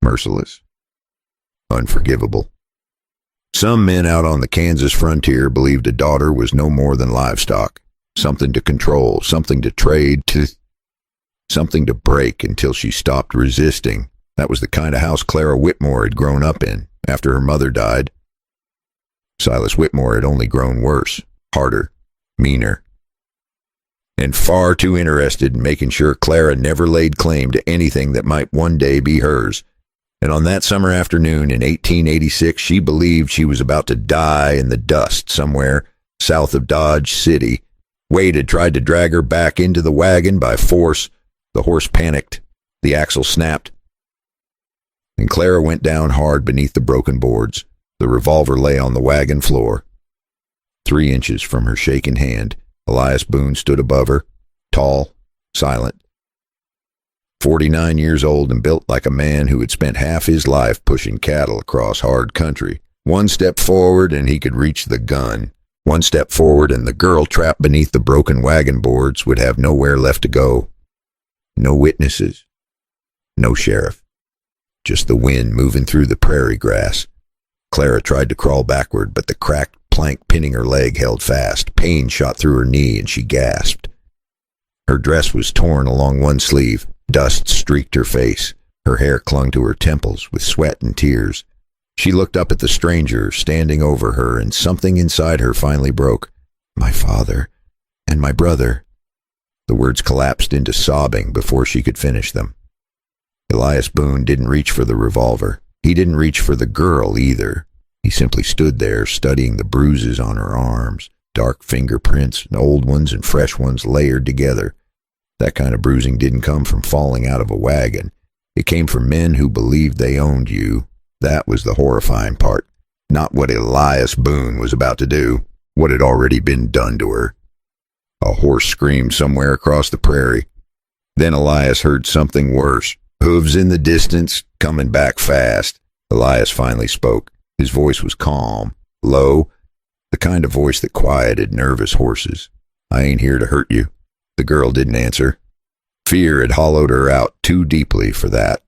merciless, unforgivable. Some men out on the Kansas frontier believed a daughter was no more than livestock, something to control, something to trade, something to break until she stopped resisting. That was the kind of house Clara Whitmore had grown up in after her mother died. Silas Whitmore had only grown worse, harder, meaner, and far too interested in making sure Clara never laid claim to anything that might one day be hers. And on that summer afternoon in 1886, she believed she was about to die in the dust somewhere south of Dodge City. Wade had tried to drag her back into the wagon by force. The horse panicked. The axle snapped. And Clara went down hard beneath the broken boards. The revolver lay on the wagon floor. 3 inches from her shaking hand, Elias Boone stood above her, tall, silent. 49 years old and built like a man who had spent half his life pushing cattle across hard country. One step forward and he could reach the gun. One step forward and the girl trapped beneath the broken wagon boards would have nowhere left to go. No witnesses. No sheriff. Just the wind moving through the prairie grass. Clara tried to crawl backward, but the cracked plank pinning her leg held fast. Pain shot through her knee and she gasped. Her dress was torn along one sleeve. Dust streaked her face. Her hair clung to her temples with sweat and tears. She looked up at the stranger standing over her, and something inside her finally broke. My father and my brother. The words collapsed into sobbing before she could finish them. Elias Boone didn't reach for the revolver. He didn't reach for the girl either. He simply stood there studying the bruises on her arms, dark fingerprints, old ones and fresh ones layered together. That kind of bruising didn't come from falling out of a wagon. It came from men who believed they owned you. That was the horrifying part. Not what Elias Boone was about to do, what had already been done to her. A horse screamed somewhere across the prairie. Then Elias heard something worse. Hooves in the distance, coming back fast. Elias finally spoke. His voice was calm, low, the kind of voice that quieted nervous horses. I ain't here to hurt you. The girl didn't answer. Fear had hollowed her out too deeply for that.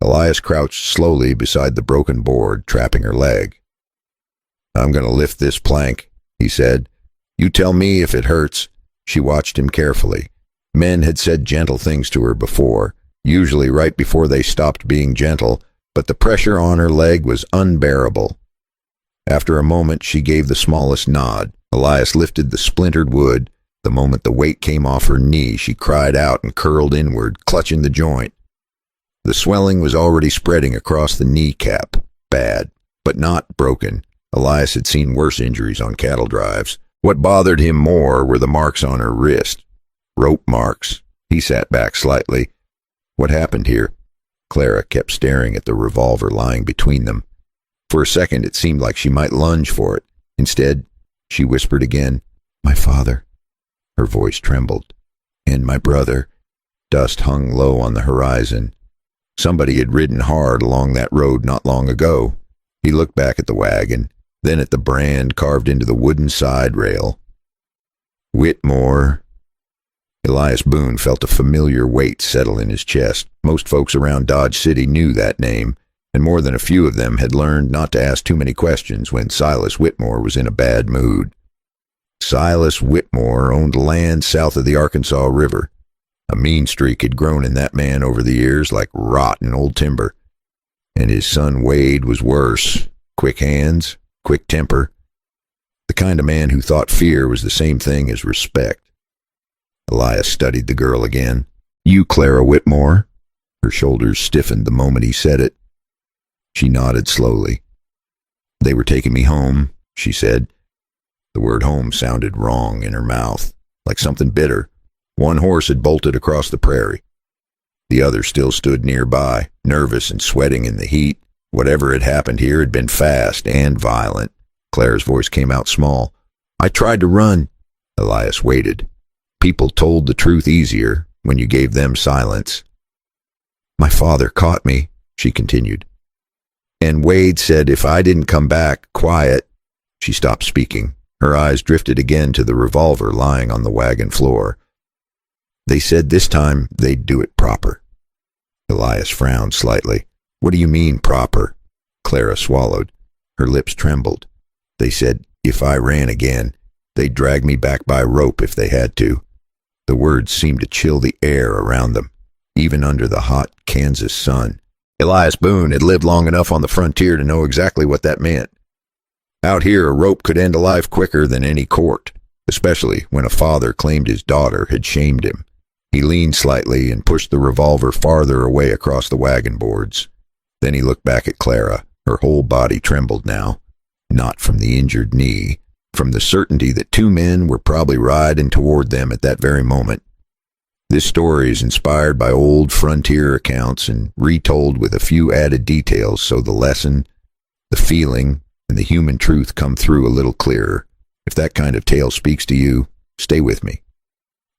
Elias crouched slowly beside the broken board, trapping her leg. I'm going to lift this plank, he said. You tell me if it hurts. She watched him carefully. Men had said gentle things to her before, usually right before they stopped being gentle, but the pressure on her leg was unbearable. After a moment, she gave the smallest nod. Elias lifted the splintered wood. The moment the weight came off her knee, she cried out and curled inward, clutching the joint. The swelling was already spreading across the kneecap. Bad, but not broken. Elias had seen worse injuries on cattle drives. What bothered him more were the marks on her wrist. Rope marks. He sat back slightly. What happened here? Clara kept staring at the revolver lying between them. For a second it seemed like she might lunge for it. Instead, she whispered again, My father. Her voice trembled. And my brother. Dust hung low on the horizon. Somebody had ridden hard along that road not long ago. He looked back at the wagon, then at the brand carved into the wooden side rail. Whitmore. Elias Boone felt a familiar weight settle in his chest. Most folks around Dodge City knew that name, and more than a few of them had learned not to ask too many questions when Silas Whitmore was in a bad mood. Silas Whitmore owned land south of the Arkansas River. A mean streak had grown in that man over the years like rot in old timber. And his son Wade was worse. Quick hands, quick temper. The kind of man who thought fear was the same thing as respect. Elias studied the girl again. You, Clara Whitmore? Her shoulders stiffened the moment he said it. She nodded slowly. They were taking me home, she said. The word home sounded wrong in her mouth, like something bitter. One horse had bolted across the prairie. The other still stood nearby, nervous and sweating in the heat. Whatever had happened here had been fast and violent. Clara's voice came out small. I tried to run. Elias waited. People told the truth easier when you gave them silence. My father caught me, she continued. And Wade said if I didn't come back quiet. She stopped speaking. Her eyes drifted again to the revolver lying on the wagon floor. They said this time they'd do it proper. Elias frowned slightly. What do you mean, proper? Clara swallowed. Her lips trembled. They said, if I ran again, they'd drag me back by rope if they had to. The words seemed to chill the air around them, even under the hot Kansas sun. Elias Boone had lived long enough on the frontier to know exactly what that meant. Out here, a rope could end a life quicker than any court, especially when a father claimed his daughter had shamed him. He leaned slightly and pushed the revolver farther away across the wagon boards. Then he looked back at Clara. Her whole body trembled now, not from the injured knee, from the certainty that two men were probably riding toward them at that very moment. This story is inspired by old frontier accounts and retold with a few added details so the lesson, the feeling, and the human truth come through a little clearer. If that kind of tale speaks to you, stay with me.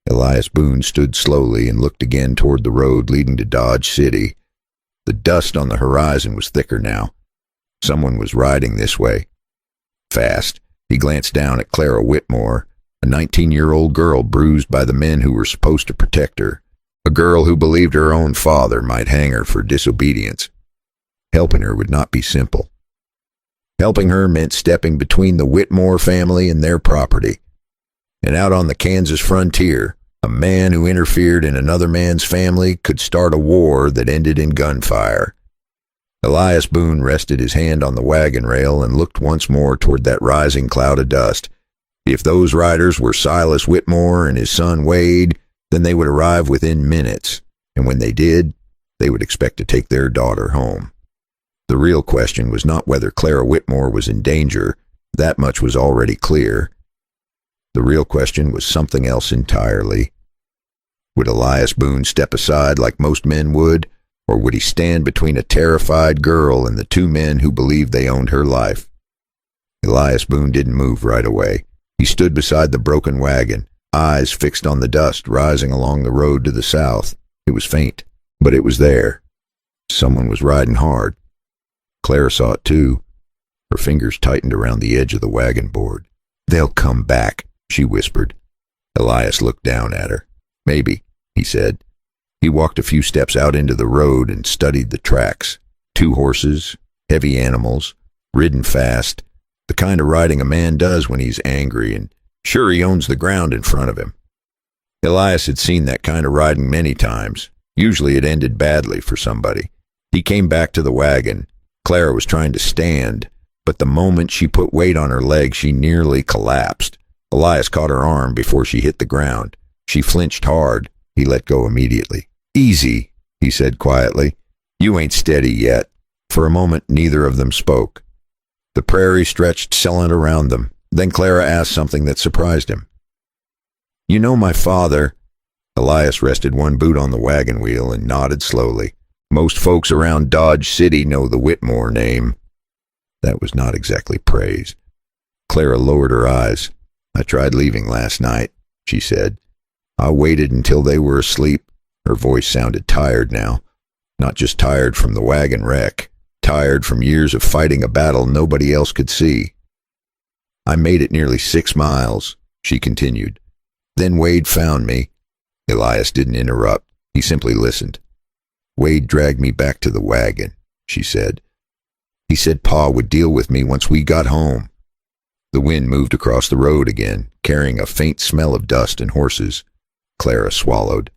Elias Boone stood slowly and looked again toward the road leading to Dodge City. The dust on the horizon was thicker now. Someone was riding this way. Fast, he glanced down at Clara Whitmore, a 19-year-old girl bruised by the men who were supposed to protect her, a girl who believed her own father might hang her for disobedience. Helping her would not be simple. Helping her meant stepping between the Whitmore family and their property. And out on the Kansas frontier, a man who interfered in another man's family could start a war that ended in gunfire. Elias Boone rested his hand on the wagon rail and looked once more toward that rising cloud of dust. If those riders were Silas Whitmore and his son Wade, then they would arrive within minutes, and when they did, they would expect to take their daughter home. The real question was not whether Clara Whitmore was in danger. That much was already clear. The real question was something else entirely. Would Elias Boone step aside like most men would, or would he stand between a terrified girl and the two men who believed they owned her life? Elias Boone didn't move right away. He stood beside the broken wagon, eyes fixed on the dust rising along the road to the south. It was faint, but it was there. Someone was riding hard. Clara saw it too. Her fingers tightened around the edge of the wagon board. "They'll come back," she whispered. Elias looked down at her. "Maybe," he said. He walked a few steps out into the road and studied the tracks. 2 horses, heavy animals, ridden fast, the kind of riding a man does when he's angry and sure he owns the ground in front of him. Elias had seen that kind of riding many times. Usually it ended badly for somebody. He came back to the wagon. Clara was trying to stand, but the moment she put weight on her leg, she nearly collapsed. Elias caught her arm before she hit the ground. She flinched hard. He let go immediately. "Easy," he said quietly. "You ain't steady yet." For a moment, neither of them spoke. The prairie stretched silent around them. Then Clara asked something that surprised him. "You know my father?" Elias rested one boot on the wagon wheel and nodded slowly. "Most folks around Dodge City know the Whitmore name." That was not exactly praise. Clara lowered her eyes. "I tried leaving last night," she said. "I waited until they were asleep." Her voice sounded tired now. Not just tired from the wagon wreck, tired from years of fighting a battle nobody else could see. "I made it nearly 6 miles, she continued. "Then Wade found me." Elias didn't interrupt. He simply listened. "Wade dragged me back to the wagon," she said. "He said Pa would deal with me once we got home." The wind moved across the road again, carrying a faint smell of dust and horses. Clara swallowed.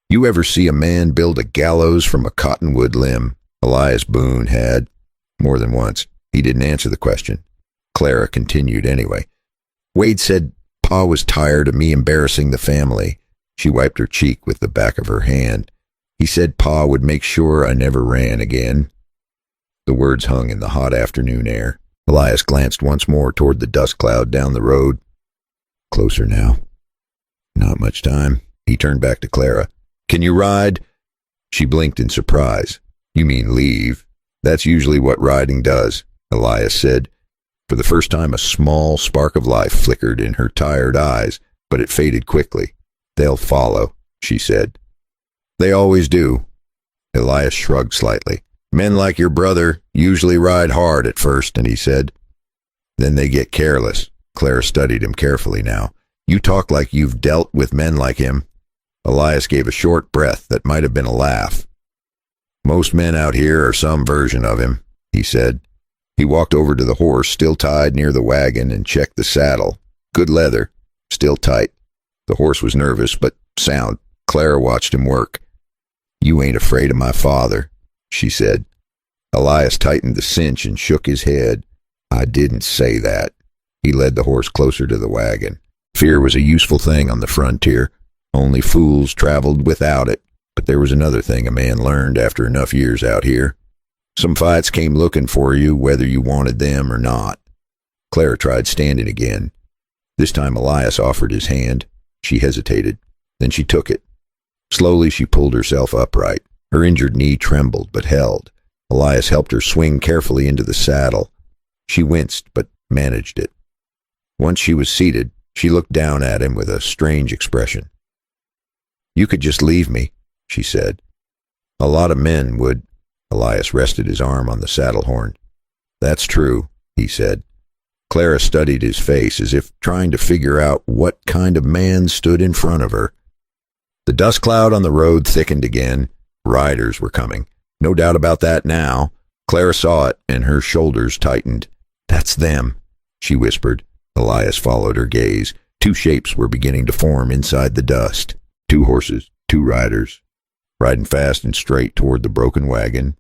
"You ever see a man build a gallows from a cottonwood limb?" Elias Boone had. More than once. He didn't answer the question. Clara continued anyway. "Wade said Pa was tired of me embarrassing the family." She wiped her cheek with the back of her hand. "He said Pa would make sure I never ran again." The words hung in the hot afternoon air. Elias glanced once more toward the dust cloud down the road. Closer now. "Not much time." He turned back to Clara. "Can you ride?" She blinked in surprise. "You mean leave? That's usually what riding does," Elias said. For the first time, a small spark of life flickered in her tired eyes, but it faded quickly. "They'll follow," she said. "They always do." Elias shrugged slightly. "Men like your brother usually ride hard at first," and he said. "Then they get careless." Clara studied him carefully now. "You talk like you've dealt with men like him." Elias gave a short breath that might have been a laugh. Most men out here are some version of him, he said. He walked over to the horse, still tied near the wagon, and checked the saddle. Good leather, still tight. The horse was nervous, but sound. Clara watched him work. You ain't afraid of my father, she said. Elias tightened the cinch and shook his head. I didn't say that. He led the horse closer to the wagon. Fear was a useful thing on the frontier. Only fools traveled without it. But there was another thing a man learned after enough years out here. Some fights came looking for you, whether you wanted them or not. Clara tried standing again. This time Elias offered his hand. She hesitated. Then she took it. Slowly she pulled herself upright. Her injured knee trembled, but held. Elias helped her swing carefully into the saddle. She winced, but managed it. Once she was seated, she looked down at him with a strange expression. You could just leave me, she said. A lot of men would. Elias rested his arm on the saddle horn. That's true, he said. Clara studied his face as if trying to figure out what kind of man stood in front of her. The dust cloud on the road thickened again. Riders were coming. No doubt about that now. Clara saw it, and her shoulders tightened. That's them, she whispered. Elias followed her gaze. Two shapes were beginning to form inside the dust. Two horses, two riders, riding fast and straight toward the broken wagon.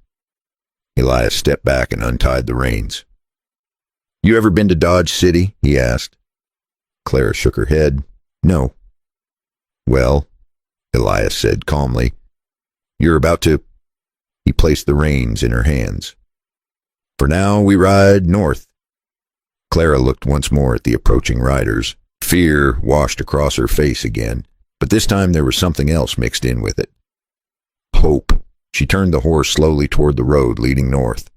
Elias stepped back and untied the reins. You ever been to Dodge City? He asked. Clara shook her head. No. Well, Elias said calmly, you're about to... He placed the reins in her hands. For now, we ride north. Clara looked once more at the approaching riders. Fear washed across her face again, but this time there was something else mixed in with it. Hope. She turned the horse slowly toward the road leading north.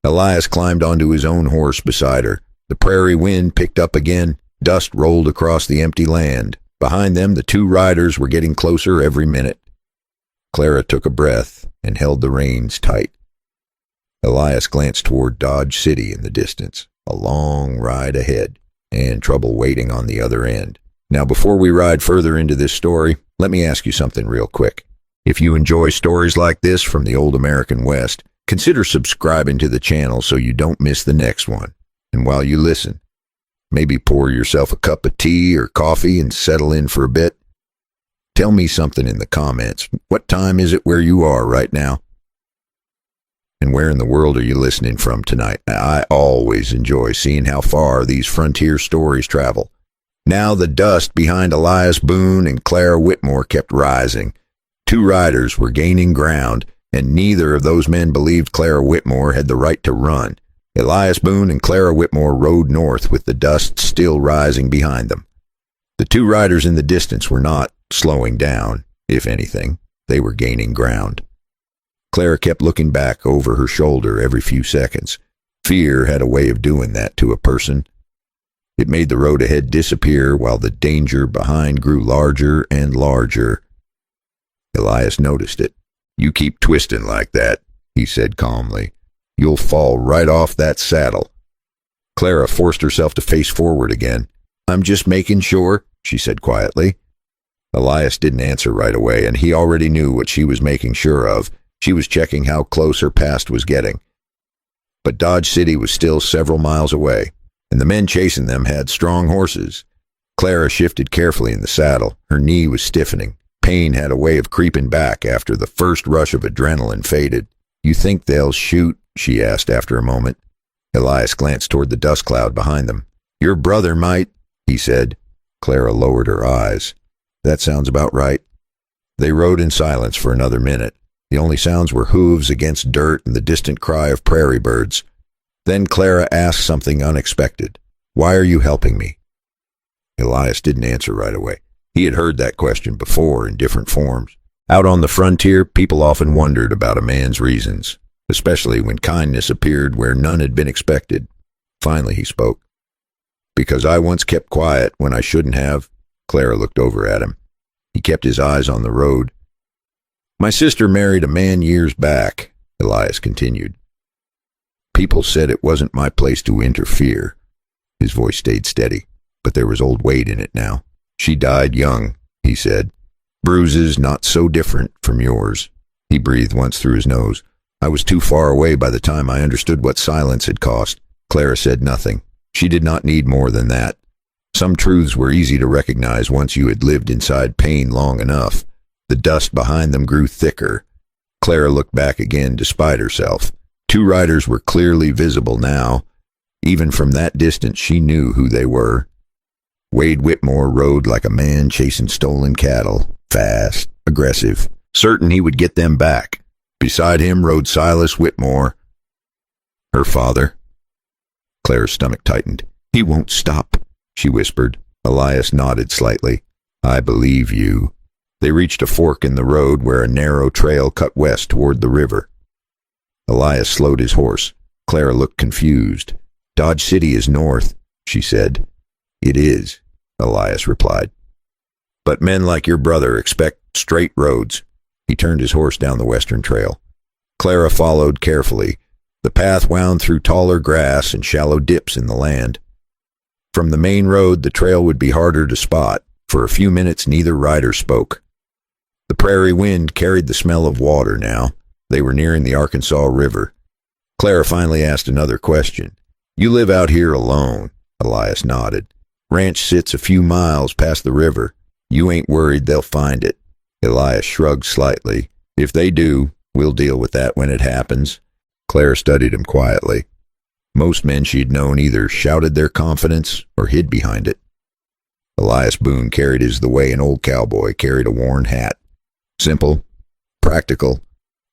Elias climbed onto his own horse beside her. The prairie wind picked up again. Dust rolled across the empty land. Behind them, the two riders were getting closer every minute. Clara took a breath and held the reins tight. Elias glanced toward Dodge City in the distance. A long ride ahead, and trouble waiting on the other end. Now, before we ride further into this story, let me ask you something real quick. If you enjoy stories like this from the old American West, consider subscribing to the channel so you don't miss the next one. And while you listen, maybe pour yourself a cup of tea or coffee and settle in for a bit. Tell me something in the comments. What time is it where you are right now? And where in the world are you listening from tonight? I always enjoy seeing how far these frontier stories travel. Now the dust behind Elias Boone and Clara Whitmore kept rising. Two riders were gaining ground, and neither of those men believed Clara Whitmore had the right to run. Elias Boone and Clara Whitmore rode north with the dust still rising behind them. The two riders in the distance were not slowing down. If anything, they were gaining ground. Clara kept looking back over her shoulder every few seconds. Fear had a way of doing that to a person. It made the road ahead disappear while the danger behind grew larger and larger. Elias noticed it. You keep twisting like that, he said calmly. You'll fall right off that saddle. Clara forced herself to face forward again. I'm just making sure, she said quietly. Elias didn't answer right away, and he already knew what she was making sure of. She was checking how close her past was getting. But Dodge City was still several miles away, and the men chasing them had strong horses. Clara shifted carefully in the saddle. Her knee was stiffening. Pain had a way of creeping back after the first rush of adrenaline faded. You think they'll shoot? She asked after a moment. Elias glanced toward the dust cloud behind them. Your brother might, he said. Clara lowered her eyes. That sounds about right. They rode in silence for another minute. The only sounds were hooves against dirt and the distant cry of prairie birds. Then Clara asked something unexpected. Why are you helping me? Elias didn't answer right away. He had heard that question before in different forms. Out on the frontier, people often wondered about a man's reasons, especially when kindness appeared where none had been expected. Finally he spoke. Because I once kept quiet when I shouldn't have. Clara looked over at him. He kept his eyes on the road. My sister married a man years back, Elias continued. People said it wasn't my place to interfere. His voice stayed steady, but there was old weight in it now. She died young, he said. Bruises not so different from yours. He breathed once through his nose. I was too far away by the time I understood what silence had cost. Clara said nothing. She did not need more than that. Some truths were easy to recognize once you had lived inside pain long enough. The dust behind them grew thicker. Clara looked back again despite herself. 2 riders were clearly visible now. Even from that distance she knew who they were. Wade Whitmore rode like a man chasing stolen cattle, fast, aggressive, certain he would get them back. Beside him rode Silas Whitmore, her father. Clara's stomach tightened. He won't stop, she whispered. Elias nodded slightly. I believe you. They reached a fork in the road where a narrow trail cut west toward the river. Elias slowed his horse. Clara looked confused. Dodge City is north, she said. It is, Elias replied. But men like your brother expect straight roads. He turned his horse down the western trail. Clara followed carefully. The path wound through taller grass and shallow dips in the land. From the main road, the trail would be harder to spot. For a few minutes, neither rider spoke. The prairie wind carried the smell of water now. They were nearing the Arkansas River. Clara finally asked another question. You live out here alone, Elias nodded. Ranch sits a few miles past the river. You ain't worried they'll find it. Elias shrugged slightly. If they do, we'll deal with that when it happens. Clara studied him quietly. Most men she'd known either shouted their confidence or hid behind it. Elias Boone carried his the way an old cowboy carried a worn hat. Simple, practical,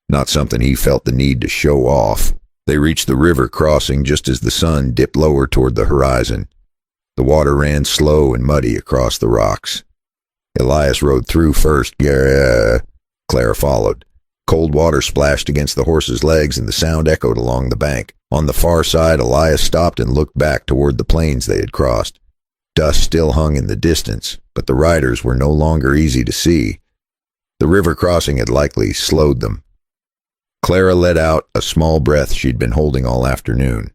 not something he felt the need to show off. They reached the river crossing just as the sun dipped lower toward the horizon. The water ran slow and muddy across the rocks. Elias rode through first. Yeah, Clara followed. Cold water splashed against the horse's legs and the sound echoed along the bank. On the far side, Elias stopped and looked back toward the plains they had crossed. Dust still hung in the distance, but the riders were no longer easy to see. The river crossing had likely slowed them. Clara let out a small breath she'd been holding all afternoon.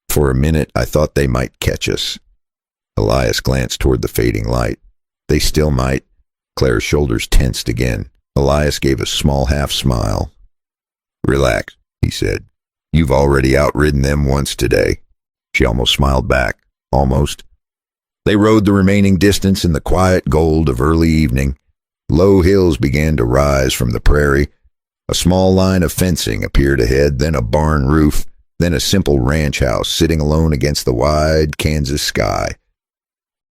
For a minute, I thought they might catch us. Elias glanced toward the fading light. They still might. Clara's shoulders tensed again. Elias gave a small half-smile. Relax, he said. You've already outridden them once today. She almost smiled back. Almost. They rode the remaining distance in the quiet gold of early evening. Low hills began to rise from the prairie. A small line of fencing appeared ahead, then a barn roof, then a simple ranch house sitting alone against the wide Kansas sky.